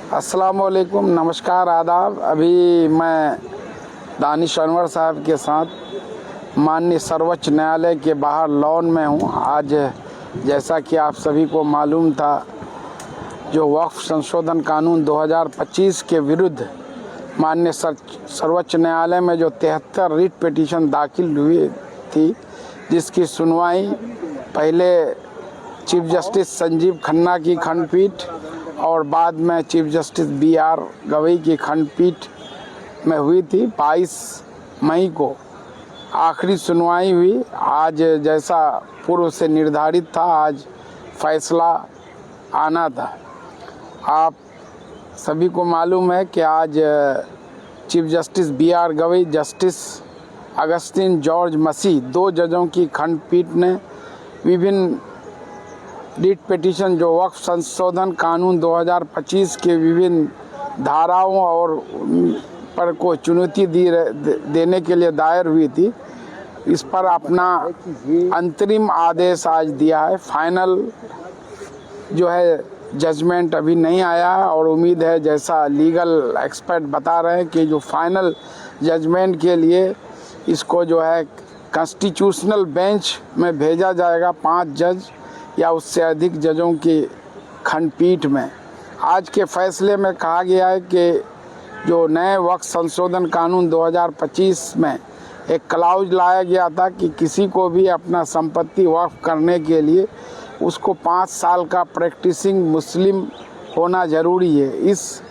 अस्सलाम वालेकुम, नमस्कार, आदाब। अभी मैं दानिश अनवर साहब के साथ माननीय सर्वोच्च न्यायालय के बाहर लॉन में हूँ। आज जैसा कि आप सभी को मालूम था, जो वक्फ संशोधन कानून 2025 के विरुद्ध माननीय सर्वोच्च न्यायालय में जो 73 रिट पिटीशन दाखिल हुई थी, जिसकी सुनवाई पहले चीफ जस्टिस संजीव खन्ना की खंडपीठ और बाद में चीफ जस्टिस BR गवई की खंडपीठ में हुई थी। 22 मई को आखिरी सुनवाई हुई। आज जैसा पूर्व से निर्धारित था, आज फैसला आना था। आप सभी को मालूम है कि आज chief justice BR Gavai, justice Augustine George Masih, 2 जजों की खंडपीठ ने विभिन्न रिट पिटीशन जो वक्फ संशोधन कानून 2025 के विभिन्न धाराओं और पर को चुनौती देने के लिए दायर हुई थी, इस पर अपना अंतरिम आदेश आज दिया है। फाइनल जो है जजमेंट अभी नहीं आया है और उम्मीद है, जैसा लीगल एक्सपर्ट बता रहे हैं, कि जो फाइनल जजमेंट के लिए इसको जो है कॉन्स्टिट्यूशनल बेंच में भेजा जाएगा, 5 जज या उससे अधिक जजों की खंडपीठ में। आज के फैसले में कहा गया है कि जो नए वक्फ संशोधन कानून 2025 में एक क्लाउज लाया गया था कि किसी को भी अपना संपत्ति वक्फ करने के लिए उसको 5 साल का प्रैक्टिसिंग मुस्लिम होना ज़रूरी है। इस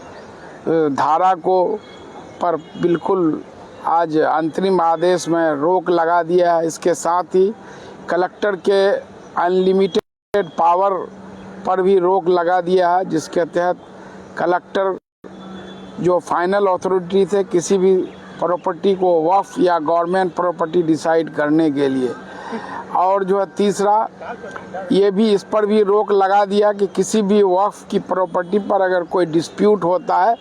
धारा को पर बिल्कुल आज अंतरिम आदेश में रोक लगा दिया है। इसके साथ ही कलेक्टर के अनलिमिटेड पावर पर भी रोक लगा दिया है, जिसके तहत कलेक्टर जो फाइनल अथॉरिटी थे किसी भी प्रॉपर्टी को वक्फ या गवर्नमेंट प्रॉपर्टी डिसाइड करने के लिए। और जो है तीसरा, ये भी इस पर भी रोक लगा दिया कि किसी भी वक्फ की प्रॉपर्टी पर अगर कोई डिस्प्यूट होता है,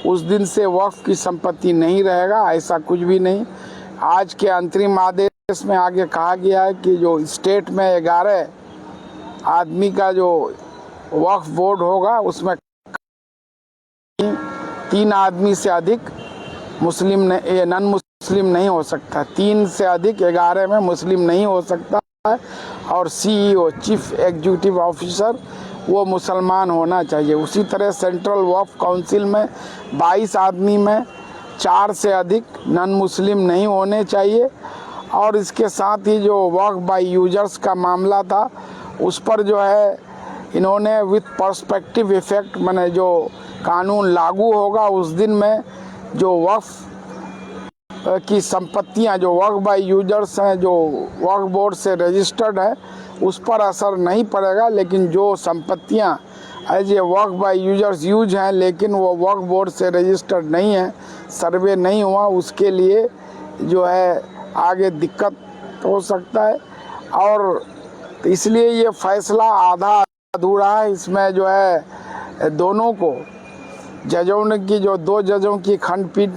उस दिन से वक्फ की संपत्ति नहीं रहेगा, ऐसा कुछ भी नहीं। आज के अंतरिम आदेश में आगे कहा गया है कि जो स्टेट में 11 आदमी का जो वक्फ बोर्ड होगा, उसमें 3 आदमी से अधिक मुस्लिम नॉन मुस्लिम नहीं हो सकता। 3 से अधिक 11 में मुस्लिम नहीं हो सकता है। और CEO चीफ एग्जीक्यूटिव ऑफिसर वो मुसलमान होना चाहिए। उसी तरह सेंट्रल वक्फ काउंसिल में 22 आदमी में 4 से अधिक नॉन मुस्लिम नहीं होने चाहिए। और इसके साथ ही जो वक्फ बाय यूजर्स का मामला था, उस पर जो है इन्होंने विथ पर्सपेक्टिव इफेक्ट, माने जो कानून लागू होगा उस दिन में जो वक्फ की संपत्तियां जो वक्फ बाय यूजर्स हैं, जो वक्फ बोर्ड से रजिस्टर्ड है, उस पर असर नहीं पड़ेगा। लेकिन जो संपत्तियां as a waqf by users use हैं लेकिन वो वक्फ बोर्ड से रजिस्टर्ड नहीं है, सर्वे नहीं हुआ, उसके लिए जो है आगे दिक्कत हो सकता है। और इसलिए ये फैसला आधा अधूरा है। इसमें जो है दोनों को जजों ने की, जो 2 जजों की खंडपीठ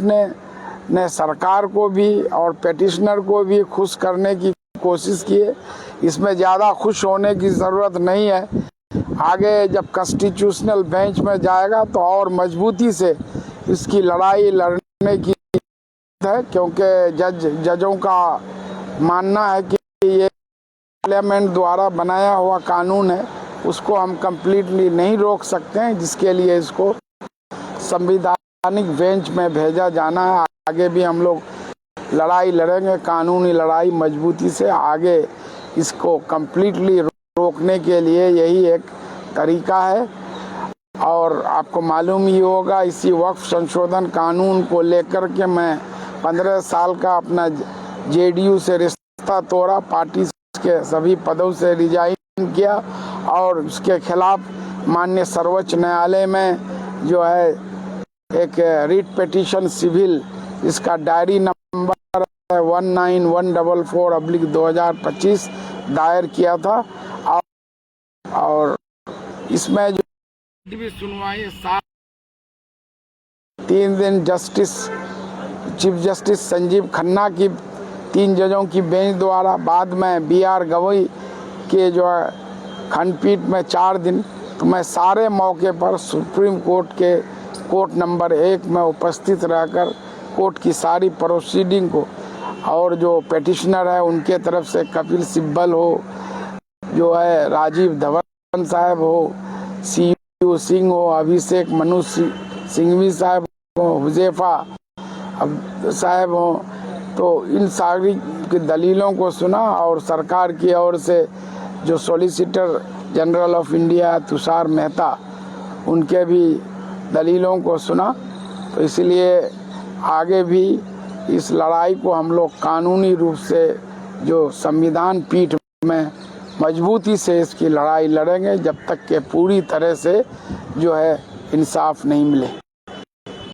ने सरकार को भी और पेटिशनर को भी खुश करने की कोशिश की है। इसमें ज़्यादा खुश होने की ज़रूरत नहीं है। आगे जब कॉन्स्टिट्यूशनल बेंच में जाएगा तो और मजबूती से इसकी लड़ाई लड़ने की है, क्योंकि जजों का मानना है कि ये पार्लियामेंट द्वारा बनाया हुआ कानून है, उसको हम कम्प्लीटली नहीं रोक सकते हैं, जिसके लिए इसको संवैधानिक बेंच में भेजा जाना है। आगे भी हम लोग लड़ाई लड़ेंगे, कानूनी लड़ाई मजबूती से आगे इसको कम्प्लीटली रोकने के लिए यही एक तरीका है। और आपको मालूम ही होगा, इसी वक्फ संशोधन कानून को लेकर के मैं 15 साल का अपना JDU से रिश्ता तोड़ा, पार्टी के सभी पदों से रिजाइन किया और उसके खिलाफ माननीय सर्वोच्च न्यायालय में जो है एक रिट पिटीशन सिविल, इसका डायरी नंबर 19-144/2025 दायर किया था। और इसमें जो भी सुनवाई 3 दिन चीफ जस्टिस संजीव खन्ना की 3 जजों की बेंच द्वारा, बाद में BR गवई के जो है खंडपीठ में 4 दिन। तो मैं सारे मौके पर सुप्रीम कोर्ट के कोर्ट नंबर 1 में उपस्थित रहकर कोर्ट की सारी प्रोसीडिंग को, और जो पेटिशनर है उनके तरफ से कपिल सिब्बल हो, जो है राजीव धवन साहब हो, सीयू सिंह हो, अभिषेक मनु सिंघवी साहब हो, हुजैफा साहब हो, तो इन सारी की दलीलों को सुना और सरकार की ओर से जो solicitor general of India Tushar Mehta, उनके भी दलीलों को सुना। तो इसलिए आगे भी इस लड़ाई को हम लोग कानूनी रूप से जो संविधान पीठ में मजबूती से इसकी लड़ाई लड़ेंगे, जब तक के पूरी तरह से जो है इंसाफ नहीं मिले।